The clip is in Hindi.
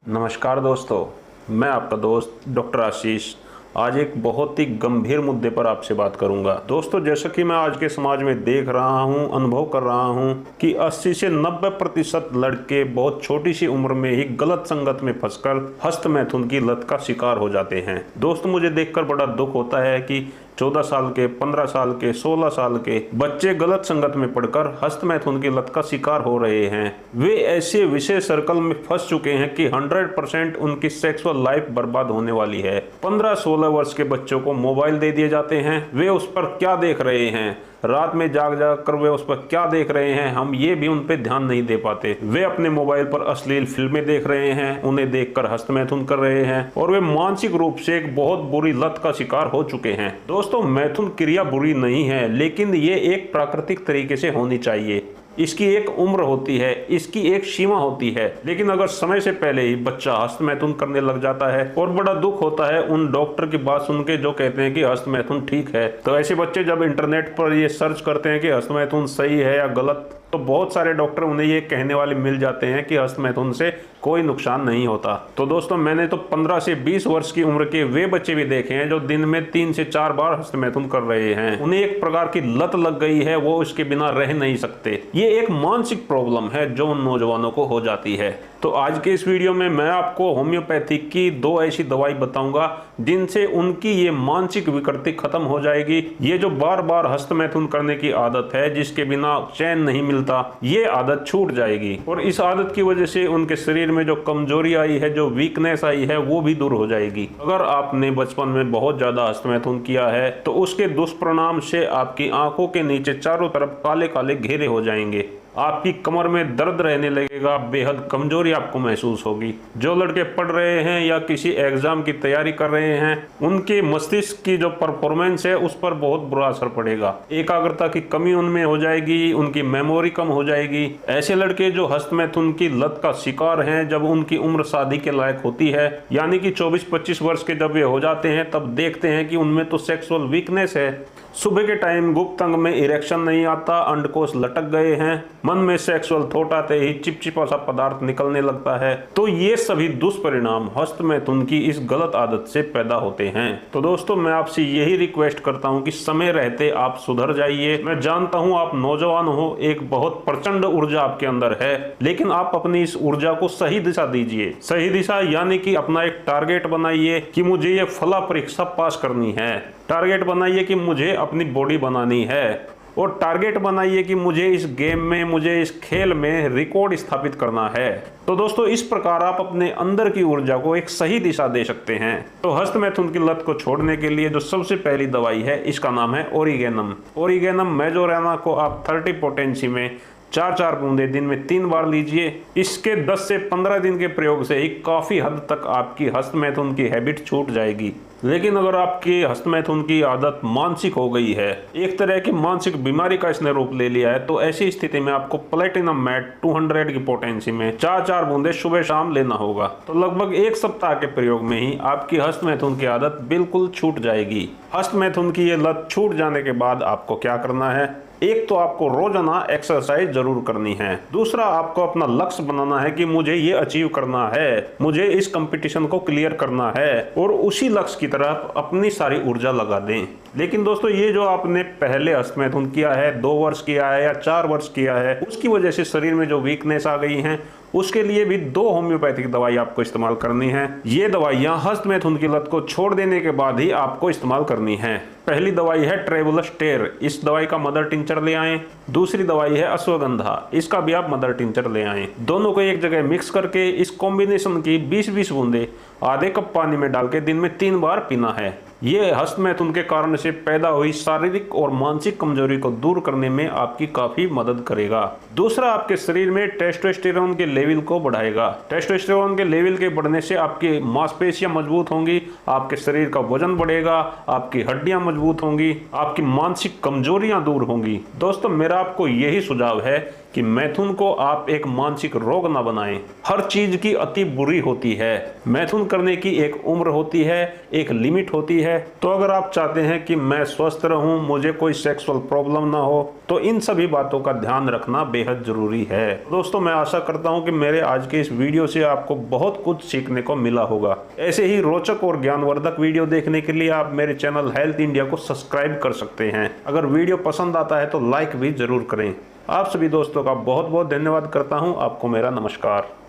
नमस्कार दोस्तों, मैं आपका दोस्त डॉक्टर आशीष आज एक बहुत ही गंभीर मुद्दे पर आपसे बात करूंगा। दोस्तों, जैसा कि मैं आज के समाज में देख रहा हूं, अनुभव कर रहा हूं कि 80 से 90% लड़के बहुत छोटी सी उम्र में ही गलत संगत में फंसकर हस्तमैथुन की लत का शिकार हो जाते हैं। दोस्तों, मुझे देखकर बड़ा दुख होता है कि 14 साल के, 15 साल के, 16 साल के बच्चे गलत संगत में पड़कर हस्तमैथुन की लत का शिकार हो रहे हैं। वे ऐसे विशेष सर्कल में फंस चुके हैं कि 100% उनकी सेक्सुअल लाइफ बर्बाद होने वाली है। 15-16 वर्ष के बच्चों को मोबाइल दे दिए जाते हैं। वे उस पर क्या देख रहे हैं, रात में जाग जाग कर वे उस पर क्या देख रहे हैं, हम ये भी उन पर ध्यान नहीं दे पाते। वे अपने मोबाइल पर अश्लील फिल्में देख रहे हैं, उन्हें देखकर हस्तमैथुन कर रहे हैं और वे मानसिक रूप से एक बहुत बुरी लत का शिकार हो चुके हैं। दोस्तों, मैथुन क्रिया बुरी नहीं है, लेकिन ये एक प्राकृतिक तरीके से होनी चाहिए। इसकी एक उम्र होती है, इसकी एक सीमा होती है, लेकिन अगर समय से पहले ही बच्चा हस्तमैथुन करने लग जाता है और बड़ा दुख होता है उन डॉक्टर की बात सुन के जो कहते हैं कि हस्तमैथुन ठीक है। तो ऐसे बच्चे जब इंटरनेट पर ये सर्च करते हैं कि हस्तमैथुन सही है या गलत, तो बहुत सारे डॉक्टर उन्हें ये कहने वाले मिल जाते हैं कि हस्तमैथुन से कोई नुकसान नहीं होता। तो दोस्तों, मैंने तो 15 से 20 वर्ष की उम्र के वे बच्चे भी देखे हैं जो दिन में 3 से 4 बार हस्तमैथुन कर रहे हैं। उन्हें एक प्रकार की लत लग गई है, वो इसके बिना रह नहीं सकते। ये एक मानसिक प्रॉब्लम है जो उन नौजवानों को हो जाती है। तो आज के इस वीडियो में मैं आपको होम्योपैथिक की 2 ऐसी दवाई बताऊंगा जिनसे उनकी ये मानसिक विकृति खत्म हो जाएगी। ये जो बार बार हस्तमैथुन करने की आदत है, जिसके बिना चैन नहीं मिलता, ये आदत छूट जाएगी और इस आदत की वजह से उनके शरीर में जो कमजोरी आई है, जो वीकनेस आई है, वो भी दूर हो जाएगी। अगर आपने बचपन में बहुत ज्यादा हस्तमैथुन किया है तो उसके दुष्परिणाम से आपकी आंखों के नीचे चारों तरफ काले काले घेरे हो जाएंगे, आपकी कमर में दर्द रहने लगेगा, बेहद कमजोरी आपको महसूस होगी। जो लड़के पढ़ रहे हैं या किसी एग्जाम की तैयारी कर रहे हैं, उनके मस्तिष्क की जो परफॉर्मेंस है उस पर बहुत बुरा असर पड़ेगा। एकाग्रता की कमी उनमें हो जाएगी, उनकी मेमोरी कम हो जाएगी। ऐसे लड़के जो हस्तमैथुन की लत का शिकार हैं, जब उनकी उम्र शादी के लायक होती है, यानी कि 24-25 वर्ष के जब वे हो जाते हैं, तब देखते हैं कि उनमें तो सेक्सुअल वीकनेस है। सुबह के टाइम गुप्त अंग में इरेक्शन नहीं आता, अंडकोश लटक गए हैं, मन में सेक्सुअल थॉट आते ही चिपचिपा सा पदार्थ निकलने लगता है। तो ये सभी दुष्परिणाम हस्तमैथुन की इस गलत आदत से पैदा होते हैं। तो दोस्तों, मैं आपसे यही रिक्वेस्ट करता हूं कि समय रहते आप सुधर जाइए। मैं जानता हूं आप नौजवान हो, एक बहुत प्रचंड ऊर्जा आपके अंदर है, लेकिन आप अपनी इस ऊर्जा को सही दिशा दीजिए। सही दिशा यानी कि अपना एक टारगेट बनाइए कि मुझे ये फला परीक्षा पास करनी है। टारगेट बनाइए कि मुझे अपनी बॉडी बनानी है, और टारगेट बनाइए कि मुझे इस गेम में, मुझे इस खेल में रिकॉर्ड स्थापित करना है। तो दोस्तों, इस प्रकार आप अपने अंदर की ऊर्जा को एक सही दिशा दे सकते हैं। तो हस्तमैथुन की लत को छोड़ने के लिए जो सबसे पहली दवाई है, इसका नाम है ओरिगेनम। ओरिगेनम मेजोरेना को आप 30 पोटेंसी में 4-4 बूंदे दिन में 3 बार लीजिए। इसके 10 से 15 दिन के प्रयोग से ही काफी हद तक आपकी हस्तमैथुन की हैबिट छूट जाएगी। लेकिन अगर आपकी हस्तमैथुन की आदत मानसिक हो गई है, एक तरह की मानसिक बीमारी का इसने रूप ले लिया है, तो ऐसी स्थिति में आपको प्लेटिनम मैट 200 की पोटेंसी में 4-4 बूंदे सुबह शाम लेना होगा। तो लगभग 1 सप्ताह के प्रयोग में ही आपकी हस्तमैथुन की आदत बिल्कुल छूट जाएगी। हस्तमैथुन की ये लत छूट जाने के बाद आपको क्या करना है? एक तो आपको रोजाना एक्सरसाइज जरूर करनी है। दूसरा, आपको अपना लक्ष्य बनाना है कि मुझे ये अचीव करना है, मुझे इस कंपटीशन को क्लियर करना है, और उसी लक्ष्य की तरफ अपनी सारी ऊर्जा लगा दें। लेकिन दोस्तों, ये जो आपने पहले हस्तमैथुन किया है, 2 वर्ष किया है या 4 वर्ष किया है, उसकी वजह से शरीर में जो वीकनेस आ गई है, उसके लिए भी 2 होम्योपैथिक दवाई आपको इस्तेमाल करनी है। ये दवाइयां हस्तमैथुन की लत को छोड़ देने के बाद ही आपको इस्तेमाल करनी है। पहली दवाई है ट्रेवोलस्टेर, इस दवाई का मदर टिंचर ले आएं। दूसरी दवाई है अश्वगंधा, इसका भी आप मदर टिंचर ले आएं। दोनों को एक जगह मिक्स करके इस कॉम्बिनेशन की 20-20 बूंदे आधे कप पानी में डाल के दिन में 3 बार पीना है। ये हस्तमैथुन के कारण से पैदा हुई शारीरिक और मानसिक कमजोरी को दूर करने में आपकी काफी मदद करेगा। दूसरा, आपके शरीर में टेस्टोस्टेरोन के लेवल को बढ़ाएगा। टेस्टोस्टेरोन के लेवल के बढ़ने से आपकी मांसपेशियां मजबूत होंगी, आपके शरीर का वजन बढ़ेगा, आपकी हड्डियां मजबूत होंगी, आपकी मानसिक कमजोरियां दूर होंगी। दोस्तों, मेरा आपको यही सुझाव है कि मैथुन को आप एक मानसिक रोग ना बनाएं। हर चीज की अति बुरी होती है। मैथुन करने की एक उम्र होती है, एक लिमिट होती है, है। तो अगर आप चाहते हैं कि मैं स्वस्थ रहूं, मुझे कोई सेक्सुअल प्रॉब्लम ना हो, तो इन सभी बातों का ध्यान रखना बेहद जरूरी है। दोस्तों, मैं आशा करता हूं कि मेरे आज के इस वीडियो से आपको बहुत कुछ सीखने को मिला होगा। ऐसे ही रोचक और ज्ञानवर्धक वीडियो देखने के लिए आप मेरे चैनल हेल्थ इंडिया को सब्सक्राइब कर सकते हैं। अगर वीडियो पसंद आता है तो लाइक भी जरूर करें। आप सभी दोस्तों का बहुत बहुत धन्यवाद करता हूं। आपको मेरा नमस्कार।